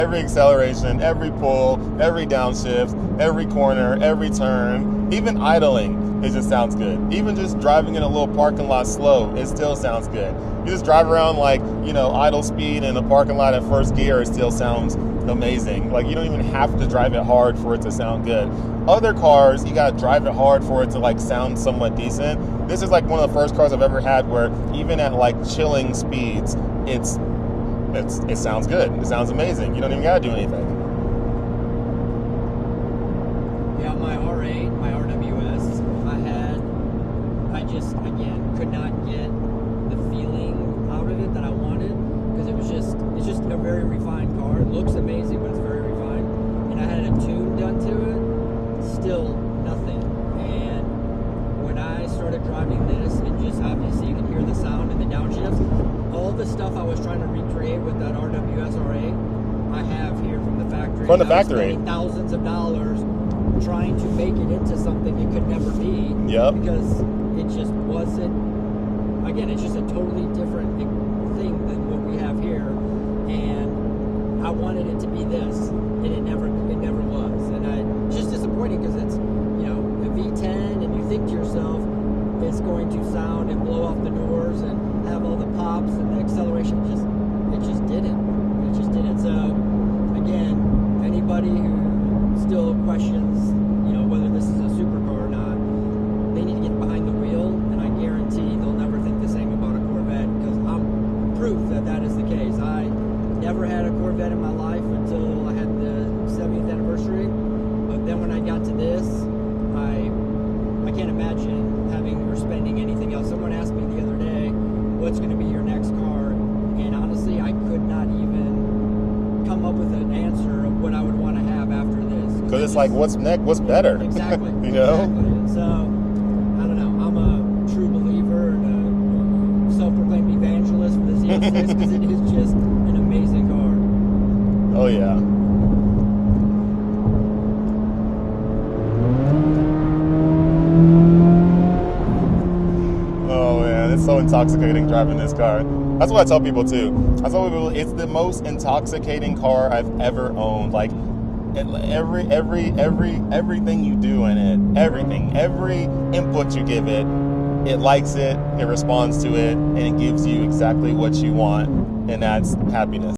Every acceleration, every pull, every downshift, every corner, every turn, even idling, it just sounds good. Even just driving in a little parking lot slow, it still sounds good. You just drive around like, idle speed in a parking lot at first gear, it still sounds amazing. Like, you don't even have to drive it hard for it to sound good. Other cars, you gotta drive it hard for it to like sound somewhat decent. This is like one of the first cars I've ever had where even at like chilling speeds, it sounds good. It sounds amazing. You don't even gotta do anything. Yeah, my R8, my RWS, I just, again, could not get the feeling out of it that I wanted, because it's just a very refined car. It looks amazing, but it's very refined. And I had a tune done to it, still nothing. And when I started driving this, and just obviously you can hear the sound and the downshifts, all the stuff I was trying to recreate with that RWS R8, I have here from the factory. From the factory. Thousands of dollars trying to make it into something it could never be. Yep. Because it just wasn't, again, it's just a totally different thing than what we have here. And I wanted it to be this, and it never was. And it's just disappointing because it's, a V10, and you think to yourself, it's going to sound and blow off the doors and have all the pops and the acceleration. It just didn't. It just didn't. So again, anybody who still questions, whether this is a supercar or not, they need to get behind the wheel, and I guarantee they'll never think the same about a Corvette, because I'm proof that is the case. I never had a Corvette in my life until I had the 70th anniversary, but then when I got to this, I can't imagine having or spending anything else. Someone asked me the other day, what's going to be your next car? And honestly, I could not even come up with an answer of what I would want to have after this. Because it's like, what's next? What's better? Exactly. You know? Exactly. And so, I don't know. I'm a true believer and a self-proclaimed evangelist for the Z06, because it is just an amazing car. Oh, yeah. It's so intoxicating driving this car. That's what I tell people too. I tell people it's the most intoxicating car I've ever owned. Like everything you do in it, every input you give it, it likes it, it responds to it, and it gives you exactly what you want, and that's happiness.